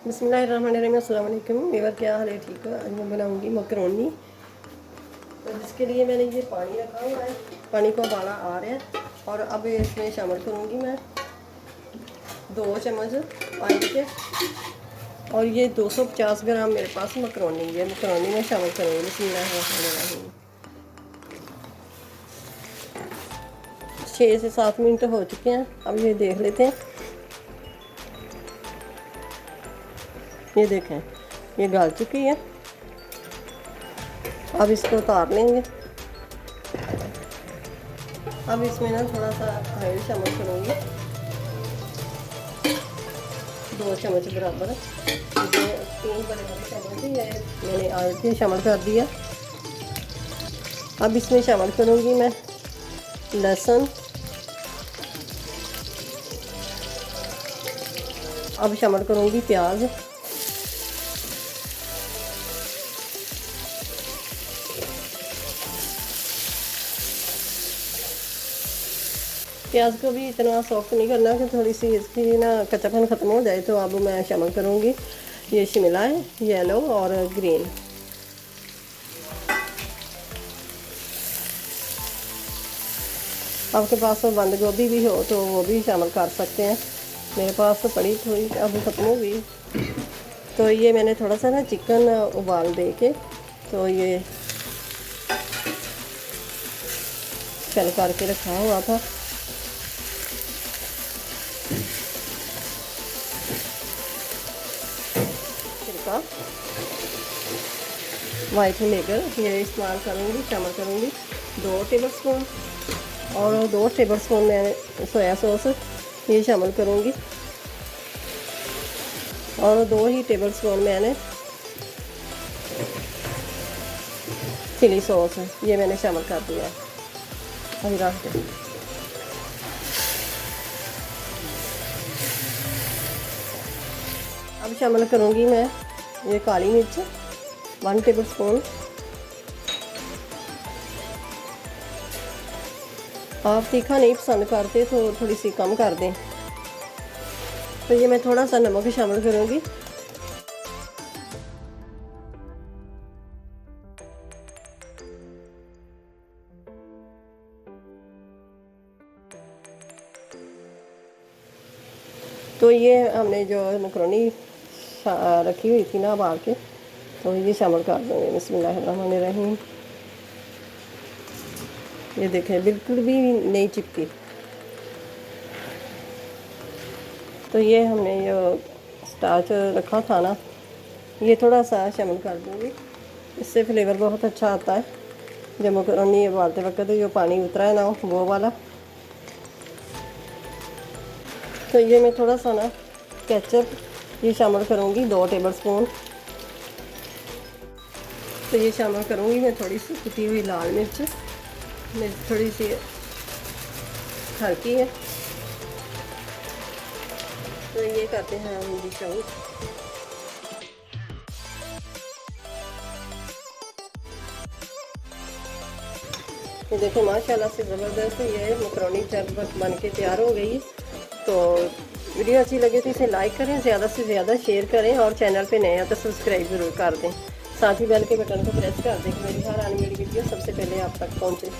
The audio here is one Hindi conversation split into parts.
बिस्मिल्लाहिर्रहमानिर्रहीम। अस्सलाम वालेकुम वीवर, क्या हाल है? ठीक है। आज मैं बनाऊंगी मकरोनी। तो जिसके लिए मैंने ये पानी रखा हुआ है, पानी को उबाला आ रहा है और अब इसमें शामिल करूंगी मैं 2 चम्मच ऑयल के। और ये 250 ग्राम मेरे पास मकरोनी है। मकरोनी में शामिल करूँगी। बिस्मिल्लाहिर्रहमानिर्रहीम। 6 से 7 मिनट हो चुके हैं। अब ये देख लेते हैं। ये देखें, ये गल चुकी है। अब इसको उतार लेंगे। अब इसमें ना थोड़ा सा ऑयल शामिल करूँगी, 2 चम्मच बराबर। ये 3 बड़े चम्मच ये मैंने ऑयल के शामिल कर दिया। अब इसमें शामिल करूँगी मैं लहसुन। अब शामिल करूँगी प्याज। प्याज को भी इतना सॉफ्ट नहीं करना कि थोड़ी सी इसकी ना कच्चापन ख़त्म हो जाए। तो अब मैं शामिल करूँगी ये शिमला है, येलो और ग्रीन। आपके पास तो बंद गोभी भी हो तो वो भी शामिल कर सकते हैं। मेरे पास तो पड़ी थोड़ी, अब ख़त्म हो गई। तो ये मैंने थोड़ा सा ना चिकन उबाल दे के तो ये चल करके रखा हुआ था। छिलका वाइट विनेगर ये इस्तेमाल करूँगी, शामिल करूँगी 2 टेबलस्पून। और 2 टेबलस्पून मैं सोया सॉस ये शामिल करूँगी। और 2 ही टेबलस्पून मैंने चिली सॉस ये मैंने शामिल कर दिया है। अभी रख दें। अब शामिल करूँगी मैं ये काली मिर्च 1 टेबलस्पून। आप तीखा नहीं पसंद करते तो थोड़ी सी कम कर दें। तो ये मैं थोड़ा सा नमक शामिल करूँगी। तो ये हमने जो मकरोनी रखी हुई थी ना उबाल के, तो ये शामिल कर देंगे। बिस्मिल्लाहिर्रहमानिर्रहीम। ये देखें, बिल्कुल भी नहीं चिपकी। तो ये हमने जो स्टार्च रखा था ना, ये थोड़ा सा शामिल कर दूँगी। इससे फ्लेवर बहुत अच्छा आता है। जब मकरोनी उबालते वक्त जो पानी उतरा है ना वो वाला। तो ये मैं थोड़ा सा ना केचप ये शामिल करूँगी 2 टेबलस्पून। तो ये शामिल करूँगी मैं थोड़ी सी कुटी हुई लाल मिर्च थोड़ी सी हल्की है। तो ये करते हैं हम डिश आउट। ये देखो माशाल्लाह से ज़बरदस्त ये मकरोनी जब बन के तैयार हो गई। तो वीडियो अच्छी लगे तो इसे लाइक करें, ज़्यादा से ज़्यादा शेयर करें और चैनल पे नए हैं तो सब्सक्राइब ज़रूर कर दें। साथ ही बेल के बटन को प्रेस कर दें कि मेरी हर आने वाली वीडियो सबसे पहले आप तक पहुंचे।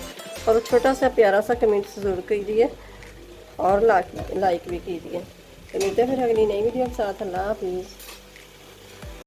और छोटा सा प्यारा सा कमेंट ज़रूर कीजिए और लाइक भी कीजिए। तो मिलते हैं फिर अगली नई वीडियो के साथ। अल्लाह हाफिज़।